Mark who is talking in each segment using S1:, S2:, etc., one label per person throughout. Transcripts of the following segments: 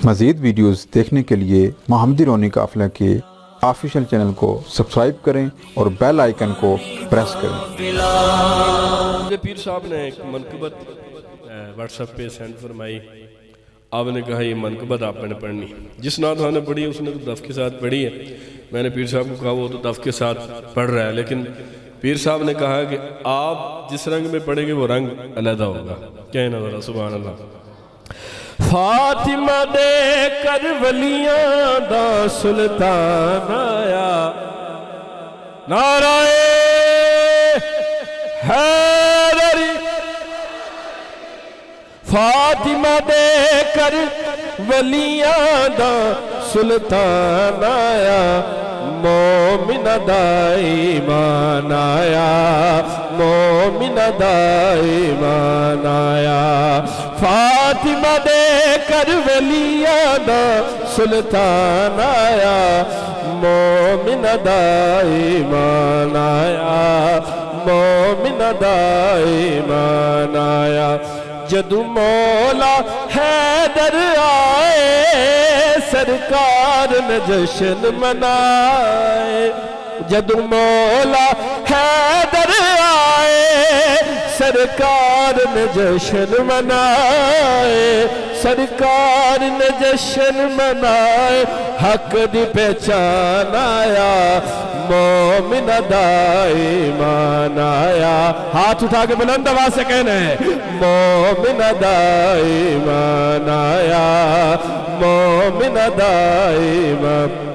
S1: مزید ویڈیوز دیکھنے کے لیے محمدی رونی قافلہ کے آفیشیل چینل کو سبسکرائب کریں اور بیل آئیکن کو پریس کریں۔
S2: پیر صاحب نے ایک منقبت واٹس ایپ پہ سینڈ فرمائی، آپ نے کہا یہ منقبت آپ نے پڑھنی، جس نعت نے پڑھی اس نے تو دف کے ساتھ پڑھی ہے۔ میں نے پیر صاحب کو کہا وہ تو دف کے ساتھ پڑھ رہا ہے، لیکن پیر صاحب نے کہا کہ آپ جس رنگ میں پڑھیں گے وہ رنگ علیحدہ ہوگا۔ کہنا ذرا سبحان اللہ۔ فاطمہ دے کر ولیاں دا سلطان آیا، نعرہ حیدری۔ فاطمہ دے کر ولیاں دا سلطان آیا، مومن دا ایمان آیا، مومن دا ایمان آیا۔ فاطمہ دے کر ولیاں دا سلطان آیا، مومن دا ایمان آیا، مومن دا ایمان آیا۔ جدو مولا حیدر آئے سرکار نے جشن منائے، جدو مولا حیدر آئے سرکار نے جشن منائے، سرکار نے جشن منائے، حق دی پہچان آیا، مومن دا ایمان آیا۔ ہاتھ اٹھا کے بلند آواز سے کہنا ہے، مومن دا ایمان آیا، مومن دا ایمان۔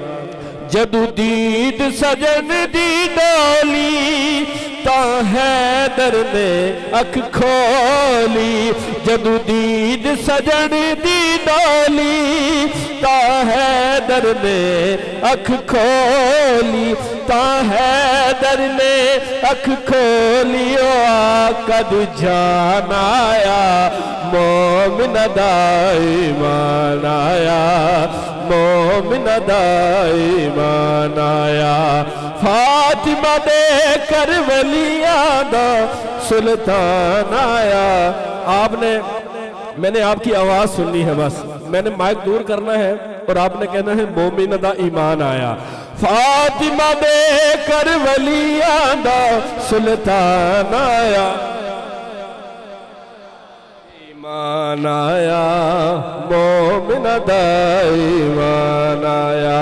S2: جدو دید سجن دی ڈولی تا حیدر نے اکھ کھولی، جدو دید سجن دی ڈولی تا حیدر نے اکھ کھولی، تا حیدر نے اکھ کھولی، او آقا دو جان آیا، مومن دا ایمان آیا، مومن دا ایمان آیا۔ فاطمہ دے کر ولیاں دا سلطان آیا۔ میں نے آپ کی آواز سننی ہے، بس میں نے مائک دور کرنا ہے اور آپ نے کہنا ہے مومن دا ایمان آیا۔ فاطمہ دے کر ولیاں دا سلطان آیا، ایمان آیا، مومن دا ایمان آیا،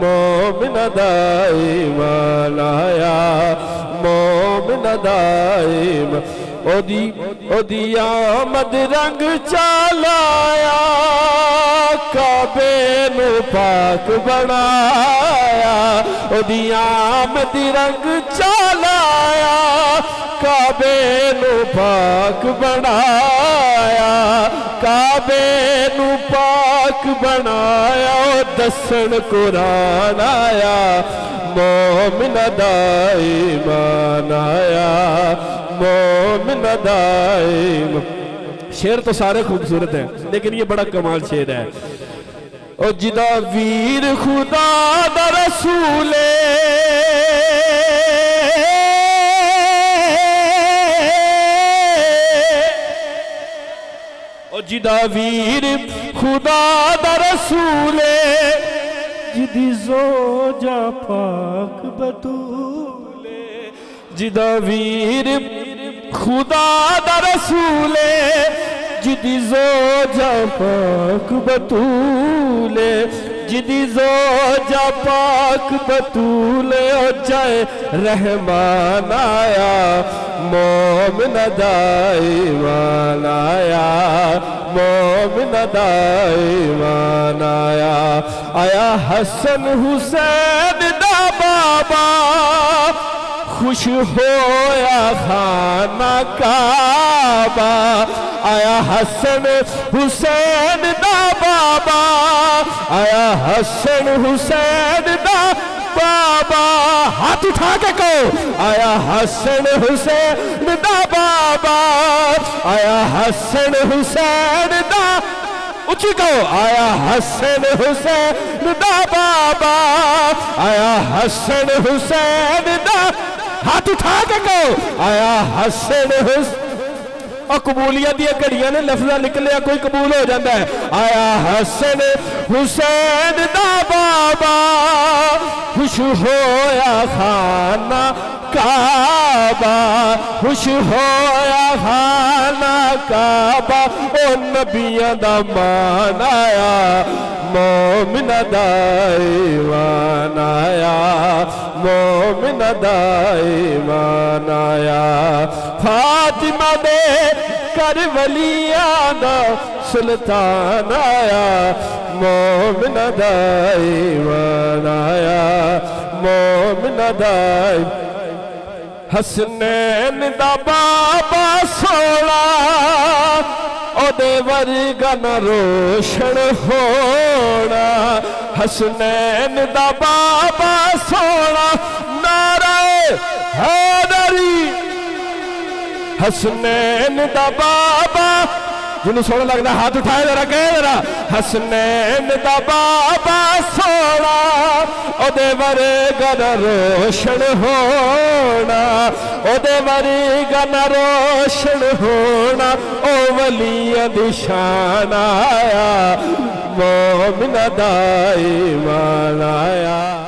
S2: مومن دا ایمان آیا، مومن دا ایمان۔ او دی آمد رنگ چالایا، کعبے نو پاک بنایا، او دی آمد رنگ چالایا، کعبے نو پاک بنایا، کعبے نو پاک بنایا، دسن قرآن آیا، مومن دا ایمان آیا، مومن دا ایمان۔ شعر تو سارے خوبصورت ہیں لیکن یہ بڑا کمال شعر ہے۔ او جدا ویر خدا دا رسول، او جدا ویر خدا دا رسول، جدی زوجہ پاک بطول، جدا ویر خدا دا رسول، جدی زوجہ پاک بطول، جدی زوجہ پاک بطول، او جائے رحمان آیا، مومن دا ایمان آیا، مومن دا ایمان آیا۔ آیا حسن حسین دا بابا، خوش ہویا خانہ کعبہ، آیا حسن حسین دا بابا، آیا حسن حسین دا بابا، ہاتھ اٹھا کے کہو، آیا حسن حسین دا بابا، آیا حسن حسین دا، اچھی کہو، آیا حسن حسین دا بابا، آیا حسن حسین دا، ہاتھ اٹھا کے کہو، آیا حسن حسین اور قبولیت دیا گھڑیاں نے لفظہ نکلیا کوئی قبول ہو جاتا ہے آیا حسن حسین دا بابا خوش ہویا خانہ کعبہ خوش ہویا خانہ کعبہ او نبیاں دا مان آیا مومن دا ایمان آیا مومن دا ایمان آیا فاطمہ دے کر ولیاں دا سلطان آیا مومن دا ایمان آیا مومن دا حسنین دا بابا سونا او دے ورگا نہ روشن ہونا حسنین دا بابا سونا نعرہ حیدری حسنین دا بابا جنہوں سونا لگنا ہاتھ اٹھائے ذرا کہے ذرا حسنین دا بابا سونا او دے ورگا نہ روشن ہونا او دے ورگا نہ روشن ہونا او ولیاں دی شان آیا مومن دا ایمان آیا